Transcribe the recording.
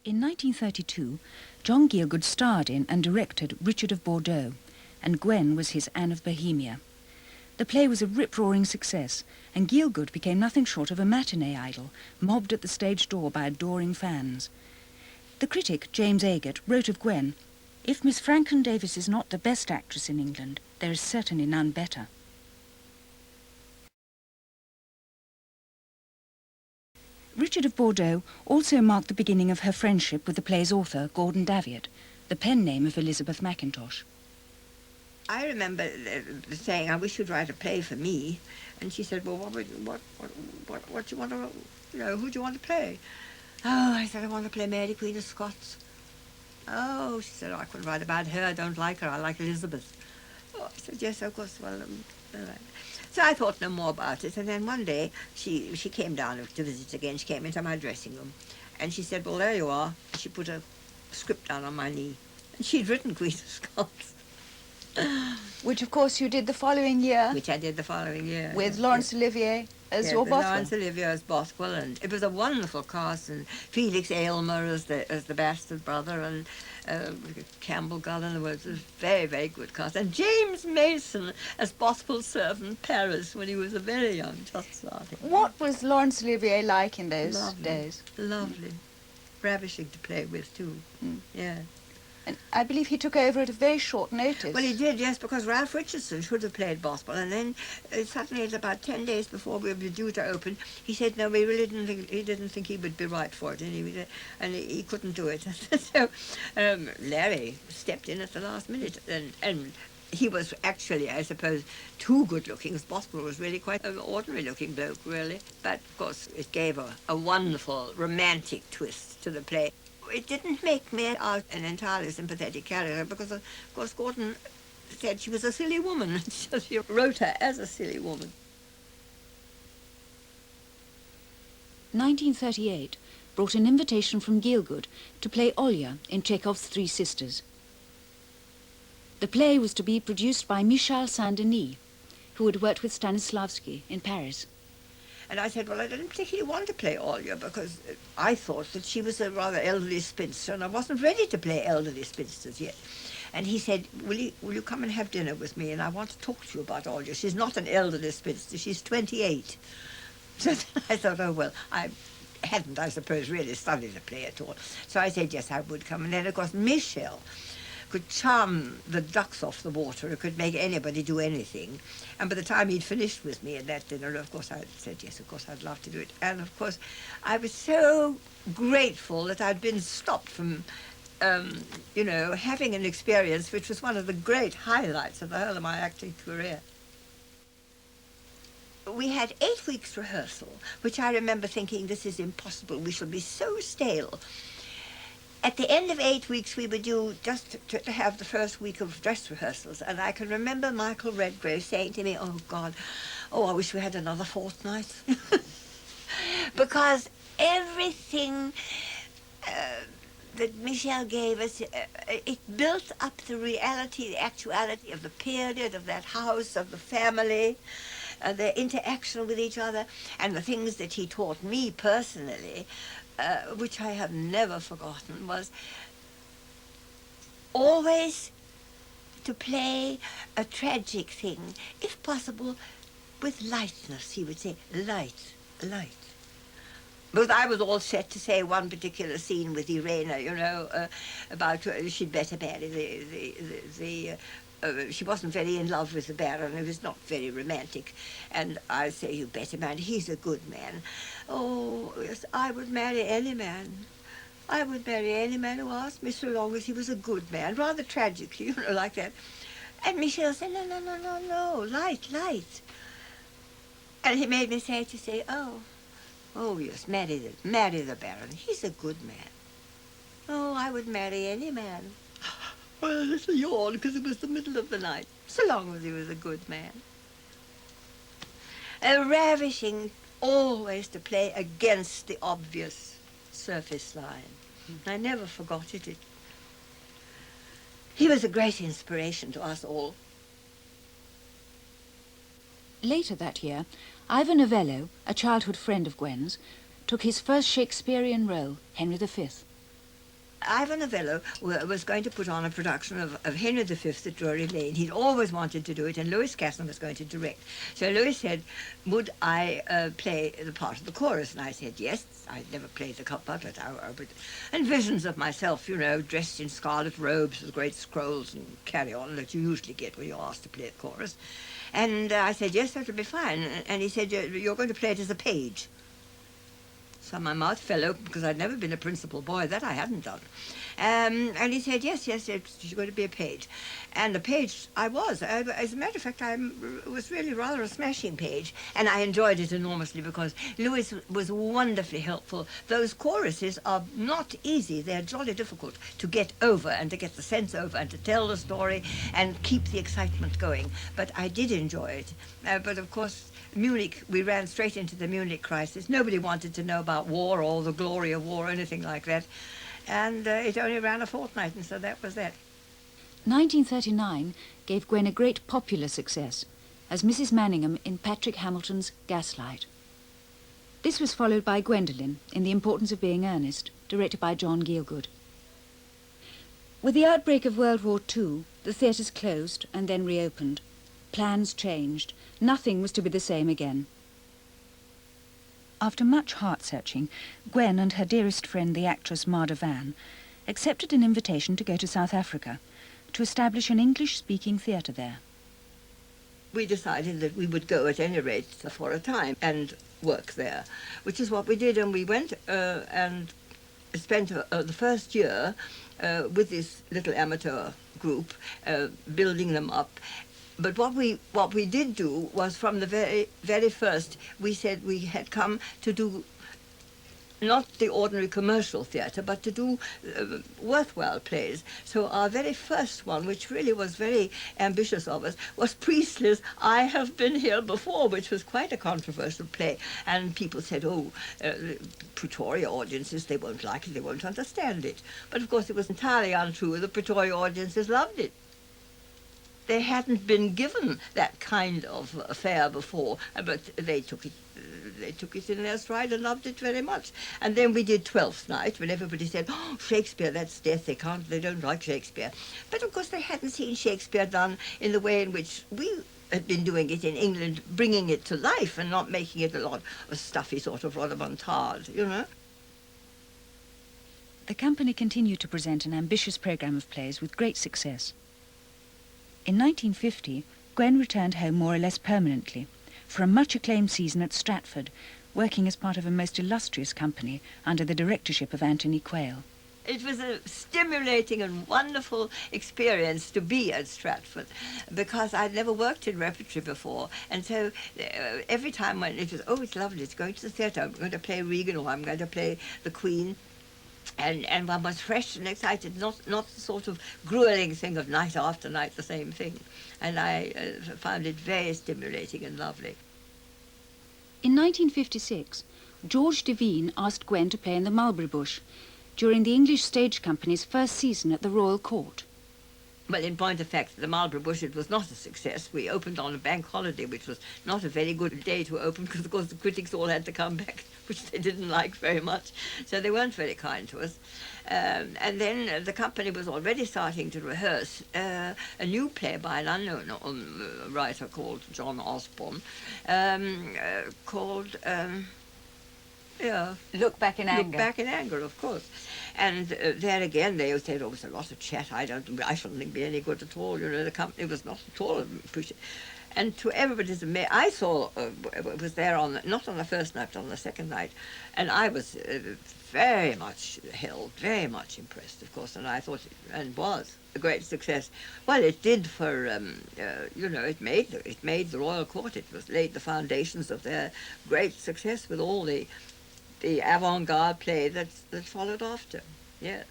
In 1932, John Gielgud starred in and directed Richard of Bordeaux, and Gwen was his Anne of Bohemia. The play was a rip-roaring success, and Gielgud became nothing short of a matinee idol, mobbed at the stage door by adoring fans. The critic, James Agate, wrote of Gwen, "If Miss Ffrangcon-Davies is not the best actress in England, there is certainly none better." Richard of Bordeaux also marked the beginning of her friendship with the play's author, Gordon Davies, the pen name of Elizabeth Mackintosh. I remember saying, "I wish you'd write a play for me," and she said, "Well, what do you want to, who do you want to play?" "Oh," I said, "I want to play Mary, Queen of Scots." "Oh," she said, "I couldn't write about her. I don't like her. I like Elizabeth." Oh, I said, "Yes, of course. Well, all right." So I thought no more about it, and then one day she came down to visit again. She came into my dressing room, and she said, "Well, there you are." And she put a script down on my knee, and she'd written Queen of Scots. Which, of course, you did the following year. Which I did the following year. With Laurence Olivier as your Bothwell. Laurence Olivier as Bothwell, and it was a wonderful cast, and Felix Aylmer as the bastard brother, and Campbell Gullen was a very, very good cast, and James Mason as Bothwell's servant Paris when he was a very young, just starting. What was Laurence Olivier like in those days? Lovely. Ravishing to play with, too. Yeah. And I believe he took over at a very short notice. Well, he did, yes, because Ralph Richardson should have played Bothwell, and then suddenly, at about 10 days before we were due to open, he said, no, we really didn't think he would be right for it, and he couldn't do it. So Larry stepped in at the last minute, and he was actually, I suppose, too good-looking, because Bothwell was really quite an ordinary-looking bloke, really. But, of course, it gave a wonderful, romantic twist to the play. It didn't make me out an entirely sympathetic character because, of course, Gordon said she was a silly woman, so she wrote her as a silly woman. 1938 brought an invitation from Gielgud to play Olya in Chekhov's Three Sisters. The play was to be produced by Michel Saint-Denis, who had worked with Stanislavski in Paris. And I said, well, I didn't particularly want to play Olya because I thought that she was a rather elderly spinster, and I wasn't ready to play elderly spinsters yet. And he said, will you come and have dinner with me, and I want to talk to you about Olya. She's not an elderly spinster, she's 28. So I thought, oh, well, I hadn't, I suppose, really studied the play at all. So I said, yes, I would come. And then, of course, Michel could charm the ducks off the water. It could make anybody do anything. And by the time he'd finished with me at that dinner, of course, I said, yes, of course, I'd love to do it. And, of course, I was so grateful that I'd been stopped from, having an experience which was one of the great highlights of the whole of my acting career. We had 8 weeks rehearsal, which I remember thinking, this is impossible. We shall be so stale. At the end of 8 weeks, we were due just to have the first week of dress rehearsals, and I can remember Michael Redgrave saying to me, oh, God, I wish we had another fortnight. Because everything that Michel gave us, it built up the reality, the actuality of the period, of that house, of the family, their interaction with each other, and the things that he taught me personally, which I have never forgotten, was always to play a tragic thing, if possible, with lightness, he would say, light. Because I was all set to say one particular scene with Irena, about she'd better marry she wasn't very in love with the Baron. It was not very romantic. And I say, you better marry. He's a good man. Oh, yes, I would marry any man. I would marry any man who asked me so long as he was a good man. Rather tragically, like that. And Michel said, no, light. And he made me say, oh, yes, marry the Baron. He's a good man. Oh, I would marry any man. Well, a little yawn, because it was the middle of the night, so long as he was a good man. Ravishing always to play against the obvious surface line. I never forgot it. He was a great inspiration to us all. Later that year, Ivor Novello, a childhood friend of Gwen's, took his first Shakespearean role, Henry V. Ivan Novello was going to put on a production of Henry V at Drury Lane. He'd always wanted to do it, and Lewis Casson was going to direct. So Lewis said, would I play the part of the chorus? And I said, yes. I'd never played the part, and visions of myself, you know, dressed in scarlet robes with great scrolls and carry on that you usually get when you're asked to play the chorus. And I said, yes, that'll be fine. And he said, you're going to play it as a page. So my mouth fell open because I'd never been a principal boy. That I hadn't done. And he said, yes, you're going to be a page. And the page I was. As a matter of fact, I was really rather a smashing page. And I enjoyed it enormously because Lewis was wonderfully helpful. Those choruses are not easy. They're jolly difficult to get over and to get the sense over and to tell the story and keep the excitement going. But I did enjoy it. But of course, Munich, we ran straight into the Munich crisis. Nobody wanted to know about war or the glory of war or anything like that. And it only ran a fortnight, and so that was that. 1939 gave Gwen a great popular success as Mrs. Manningham in Patrick Hamilton's Gaslight. This was followed by Gwendolen in The Importance of Being Earnest, directed by John Gielgud. With the outbreak of World War II, the theatres closed and then reopened. Plans changed. Nothing was to be the same again. After much heart-searching, Gwen and her dearest friend, the actress Marda Van, accepted an invitation to go to South Africa to establish an English-speaking theatre there. We decided that we would go at any rate for a time and work there, which is what we did. And we went and spent the first year with this little amateur group, building them up. But what we did do was, from the very first, we said we had come to do not the ordinary commercial theatre, but to do worthwhile plays. So our very first one, which really was very ambitious of us, was Priestley's I Have Been Here Before, which was quite a controversial play. And people said, oh, Pretoria audiences, they won't like it, they won't understand it. But of course it was entirely untrue. The Pretoria audiences loved it. They hadn't been given that kind of affair before, but they took it in their stride and loved it very much. And then we did Twelfth Night, when everybody said, oh, Shakespeare, that's death, they don't like Shakespeare. But of course they hadn't seen Shakespeare done in the way in which we had been doing it in England, bringing it to life and not making it a lot of a stuffy sort of rodomontade, you know. The company continued to present an ambitious programme of plays with great success. In 1950, Gwen returned home more or less permanently for a much-acclaimed season at Stratford, working as part of a most illustrious company under the directorship of Anthony Quayle. It was a stimulating and wonderful experience to be at Stratford, because I'd never worked in repertory before. And so every time when it was, oh, it's lovely, it's going to the theatre, I'm going to play Regan or I'm going to play the Queen. And one was fresh and excited, not the sort of grueling thing of night after night, the same thing. And I found it very stimulating and lovely. In 1956, George Devine asked Gwen to play in the Mulberry Bush during the English Stage Company's first season at the Royal Court. Well, in point of fact, the Marlborough Bush, it was not a success. We opened on a bank holiday, which was not a very good day to open because, of course, the critics all had to come back, which they didn't like very much. So they weren't very kind to us. And then the company was already starting to rehearse a new play by an unknown writer called John Osborne, called... Look Back in Anger. Look Back in Anger, of course. And there again, they said, oh, it's a lot of chat. I shouldn't be any good at all. You know, the company was not at all pushing. And to everybody's amazement, I saw, was there not on the first night, but on the second night. And I was very much held, very much impressed, of course. And I thought, and was a great success. Well, it did for, you know, it made the Royal Court. It was laid the foundations of their great success with all the avant-garde play that followed after, yes.